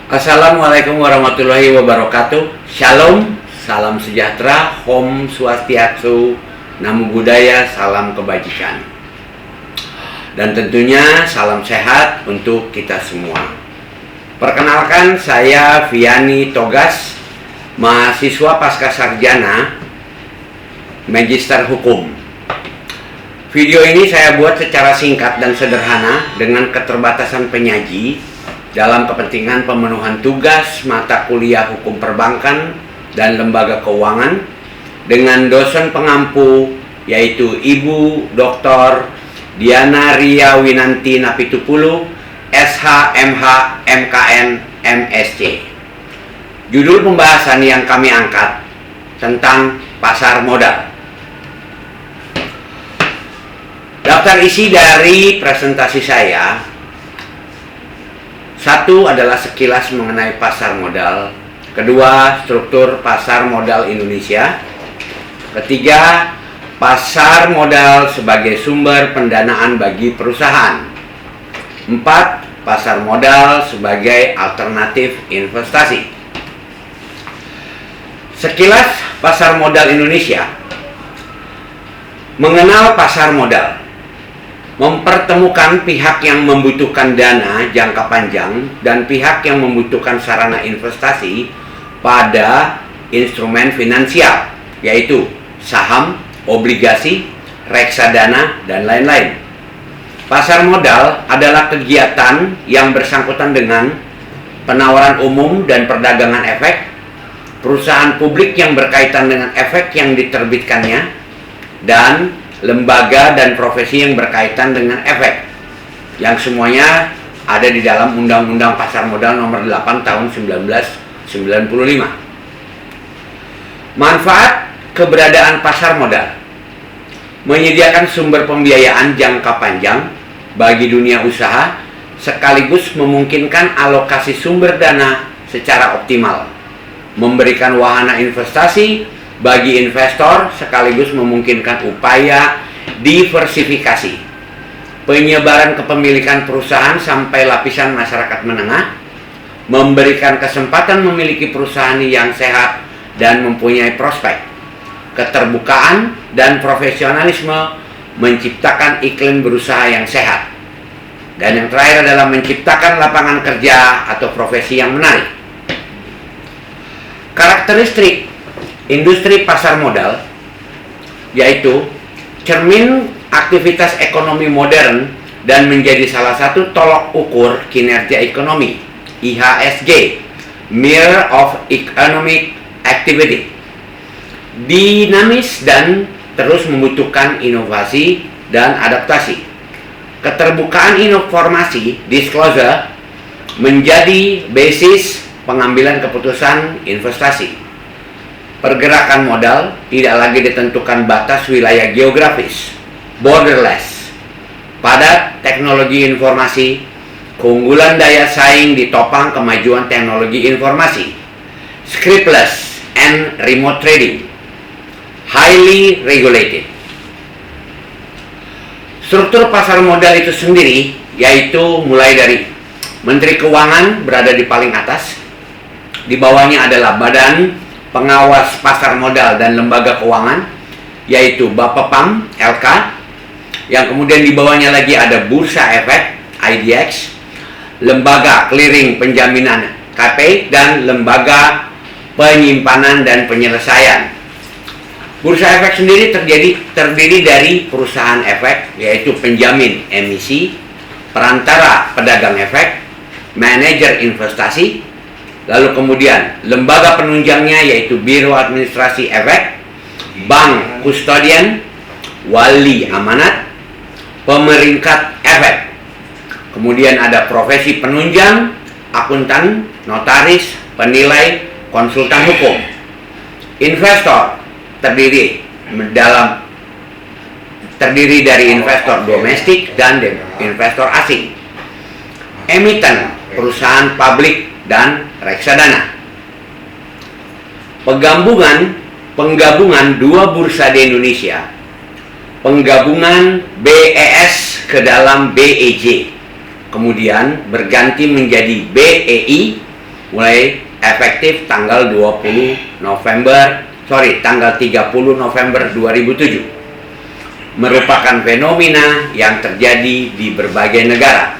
Assalamualaikum warahmatullahi wabarakatuh. Shalom, salam sejahtera, Om Swastiastu, Namo Buddhaya, salam kebajikan. Dan tentunya salam sehat untuk kita semua. Perkenalkan, saya Viani Togas, mahasiswa pasca sarjana Magister Hukum. Video ini saya buat secara singkat dan sederhana dengan keterbatasan penyaji dalam kepentingan pemenuhan tugas mata kuliah hukum perbankan dan lembaga keuangan dengan dosen pengampu yaitu Ibu Dr. Diana Ria Winanti Napitupulu, SH, MH, MKN, MSc. Judul pembahasan yang kami angkat tentang pasar modal. Daftar isi dari presentasi saya: satu adalah sekilas mengenai pasar modal. Kedua, struktur pasar modal Indonesia. Ketiga, pasar modal sebagai sumber pendanaan bagi perusahaan. Empat, pasar modal sebagai alternatif investasi. Sekilas pasar modal Indonesia. Mengenal pasar modal mempertemukan pihak yang membutuhkan dana jangka panjang dan pihak yang membutuhkan sarana investasi pada instrumen finansial, yaitu saham, obligasi, reksadana, dan lain-lain. Pasar modal adalah kegiatan yang bersangkutan dengan penawaran umum dan perdagangan efek, perusahaan publik yang berkaitan dengan efek yang diterbitkannya, dan lembaga dan profesi yang berkaitan dengan efek, yang semuanya ada di dalam Undang-Undang Pasar Modal Nomor 8 Tahun 1995. Manfaat keberadaan pasar modal: menyediakan sumber pembiayaan jangka panjang bagi dunia usaha sekaligus memungkinkan alokasi sumber dana secara optimal, memberikan wahana investasi bagi investor sekaligus memungkinkan upaya diversifikasi, penyebaran kepemilikan perusahaan sampai lapisan masyarakat menengah, memberikan kesempatan memiliki perusahaan yang sehat dan mempunyai prospek, keterbukaan dan profesionalisme, menciptakan iklim berusaha yang sehat, dan yang terakhir adalah menciptakan lapangan kerja atau profesi yang menarik. Karakteristik industri pasar modal yaitu cermin aktivitas ekonomi modern dan menjadi salah satu tolok ukur kinerja ekonomi, IHSG, Mirror of Economic Activity. Dinamis dan terus membutuhkan inovasi dan adaptasi. Keterbukaan informasi, disclosure, menjadi basis pengambilan keputusan investasi. Pergerakan modal tidak lagi ditentukan batas wilayah geografis, borderless. Padat teknologi informasi, keunggulan daya saing ditopang kemajuan teknologi informasi. Scriptless and remote trading, highly regulated. Struktur pasar modal itu sendiri yaitu mulai dari Menteri Keuangan berada di paling atas, di bawahnya adalah Badan Pengawas Pasar Modal dan Lembaga Keuangan, yaitu Bapepam, LK, yang kemudian di bawahnya lagi ada Bursa Efek, IDX, Lembaga Clearing Penjaminan, KP, dan Lembaga Penyimpanan dan Penyelesaian. Bursa Efek sendiri terdiri dari perusahaan efek, yaitu penjamin emisi, perantara pedagang efek, manajer investasi, lalu kemudian lembaga penunjangnya yaitu Biro Administrasi Efek, Bank Kustodian, Wali Amanat, Pemeringkat Efek. Kemudian ada profesi penunjang, akuntan, notaris, penilai, konsultan hukum. Investor terdiri dari investor domestik dan investor asing. Emiten, perusahaan publik dan reksadana. Penggabungan dua bursa di Indonesia, penggabungan BES ke dalam BEJ, kemudian berganti menjadi BEI mulai efektif tanggal 30 November 2007. Merupakan fenomena yang terjadi di berbagai negara.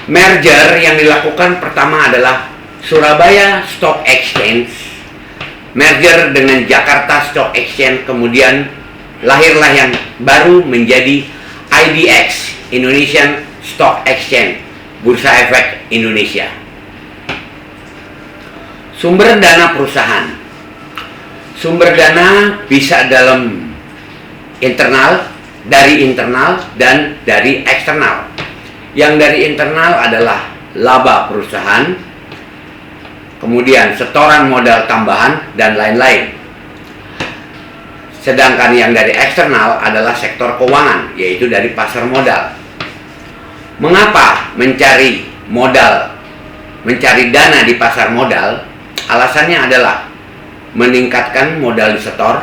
Merger yang dilakukan pertama adalah Surabaya Stock Exchange merger dengan Jakarta Stock Exchange, kemudian lahirlah yang baru menjadi IDX, Indonesian Stock Exchange, Bursa Efek Indonesia. Sumber dana perusahaan. Sumber dana bisa dari internal dan dari eksternal. Yang dari internal adalah laba perusahaan, kemudian setoran modal tambahan, dan lain-lain. Sedangkan yang dari eksternal adalah sektor keuangan, yaitu dari pasar modal. Mengapa mencari dana di pasar modal? Alasannya adalah meningkatkan modal disetor,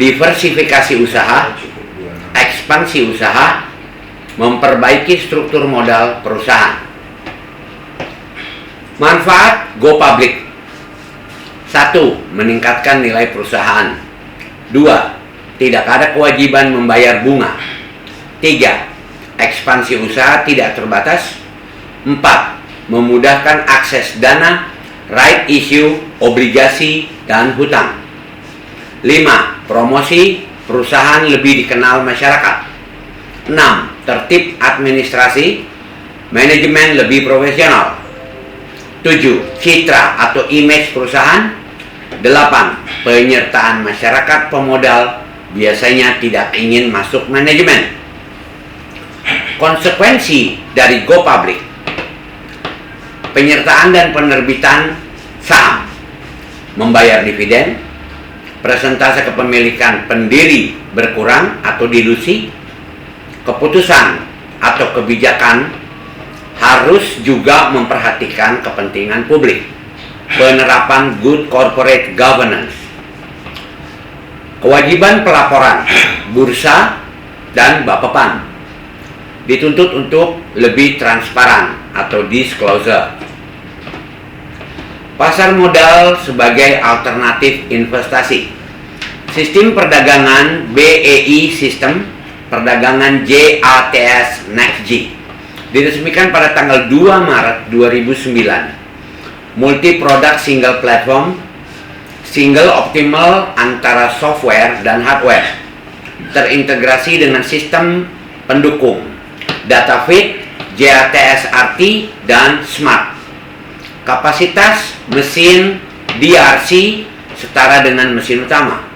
diversifikasi usaha, ekspansi usaha, memperbaiki struktur modal perusahaan. Manfaat go public. 1. Meningkatkan nilai perusahaan. 2. Tidak ada kewajiban membayar bunga. 3. Ekspansi usaha tidak terbatas. 4. Memudahkan akses dana, right issue, obligasi, dan hutang. 5. Promosi perusahaan lebih dikenal masyarakat. 6. Tertib administrasi, manajemen lebih profesional. 7. Citra atau image perusahaan. 8. Penyertaan masyarakat pemodal biasanya tidak ingin masuk manajemen. Konsekuensi dari go public. Penyertaan dan penerbitan saham, membayar dividen, persentase kepemilikan pendiri berkurang atau dilusi, keputusan atau kebijakan harus juga memperhatikan kepentingan publik, penerapan good corporate governance, kewajiban pelaporan bursa dan Bapepam, dituntut untuk lebih transparan atau disclosure. Pasar modal sebagai alternatif investasi. Sistem perdagangan BEI, sistem perdagangan JATS NextG, diresmikan pada tanggal 2 Maret 2009. Multi product single platform, single optimal antara software dan hardware, terintegrasi dengan sistem pendukung, data feed, JATS RT, dan smart. Kapasitas mesin DRC setara dengan mesin utama.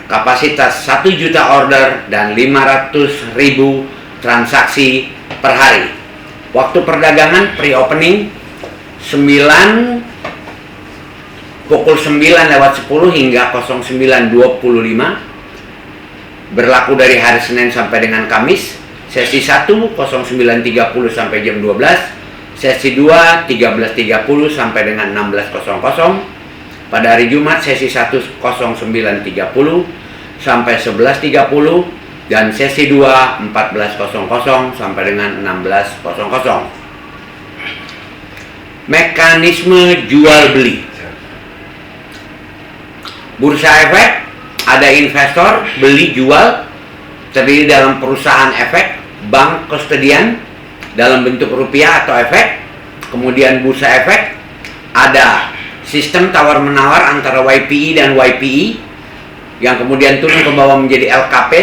Kapasitas 1 juta order dan 500.000 transaksi per hari. Waktu perdagangan pre-opening pukul 9:10 hingga 09:25. Berlaku dari hari Senin sampai dengan Kamis. Sesi 1 09:30 sampai jam 12. Sesi 2 13:30 sampai dengan 16:00. Pada hari Jumat sesi 1 09:30 sampai 11:30 dan sesi 2 14:00 sampai dengan 16:00. Mekanisme jual beli. Bursa efek, ada investor beli jual, terdiri dalam perusahaan efek, bank kustodian dalam bentuk rupiah atau efek. Kemudian bursa efek, ada sistem tawar menawar antara YPI dan YPI yang kemudian turun ke bawah menjadi LKP,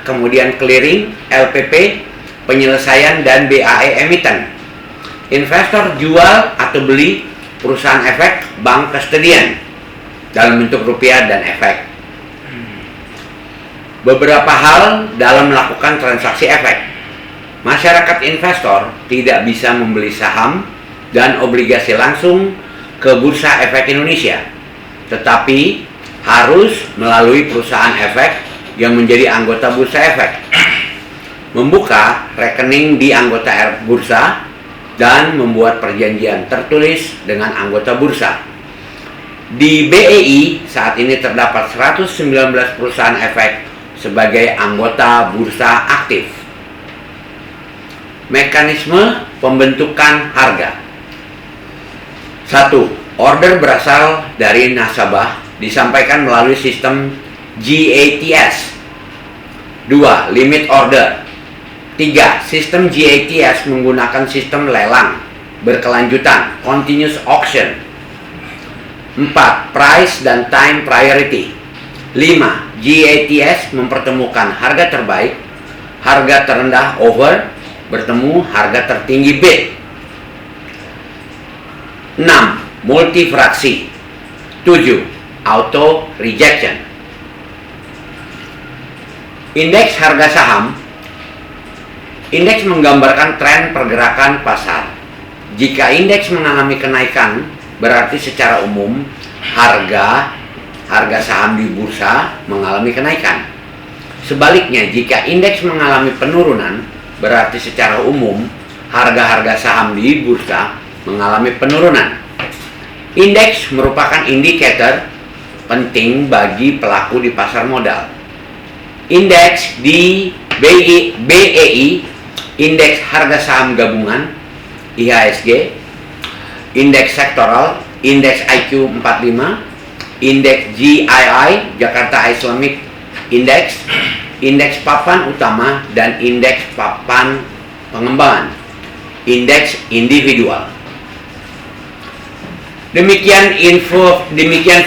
kemudian clearing, LPP, penyelesaian, dan BAE emiten. Investor jual atau beli perusahaan efek, bank kustodian dalam bentuk rupiah dan efek. Beberapa hal dalam melakukan transaksi efek. Masyarakat investor tidak bisa membeli saham dan obligasi langsung ke Bursa Efek Indonesia, tetapi harus melalui perusahaan efek yang menjadi anggota Bursa Efek, membuka rekening di anggota bursa, dan membuat perjanjian tertulis dengan anggota bursa. Di BEI saat ini terdapat 119 perusahaan efek sebagai anggota bursa aktif. Mekanisme pembentukan harga. 1. Order berasal dari nasabah disampaikan melalui sistem GATS. 2. Limit order. 3. Sistem GATS menggunakan sistem lelang berkelanjutan, continuous auction. 4. Price dan time priority. 5. GATS mempertemukan harga terbaik, harga terendah over, bertemu harga tertinggi bid. 6. Multifraksi. 7. Auto rejection. Indeks harga saham. Indeks menggambarkan tren pergerakan pasar. Jika indeks mengalami kenaikan, berarti secara umum harga saham di bursa mengalami kenaikan. Sebaliknya, jika indeks mengalami penurunan, berarti secara umum harga-harga saham di bursa mengalami penurunan. Indeks merupakan indikator penting bagi pelaku di pasar modal. Indeks di BEI, indeks harga saham gabungan IHSG, indeks sektoral, indeks IQ 45, indeks GII Jakarta Islamic Index, indeks papan utama, dan indeks papan pengembangan, indeks individual. Demikian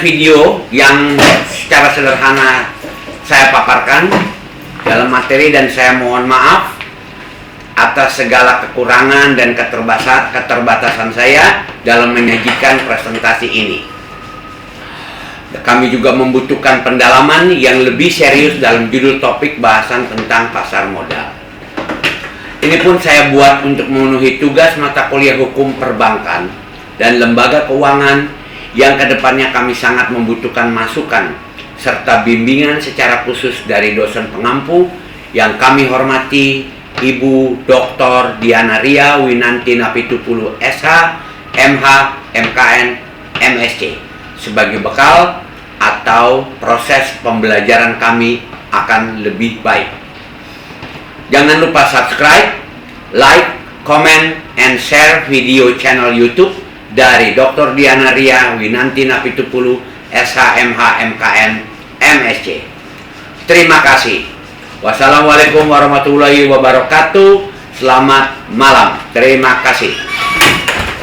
video yang secara sederhana saya paparkan dalam materi, dan saya mohon maaf atas segala kekurangan dan keterbatasan saya dalam menyajikan presentasi ini. Kami juga membutuhkan pendalaman yang lebih serius dalam judul topik bahasan tentang pasar modal. Ini pun saya buat untuk memenuhi tugas mata kuliah hukum perbankan dan lembaga keuangan yang kedepannya kami sangat membutuhkan masukan serta bimbingan secara khusus dari dosen pengampu yang kami hormati, Ibu Dr. Diana Ria Winanti Napitupulu SH, MH, MKN, MSc, sebagai bekal atau proses pembelajaran kami akan lebih baik. Jangan lupa subscribe, like, comment, and share video channel YouTube dari Dr. Diana Ria Winanti Napitupulu SH, MH, MKN, MSc. Terima kasih. Wassalamualaikum warahmatullahi wabarakatuh. Selamat malam. Terima kasih.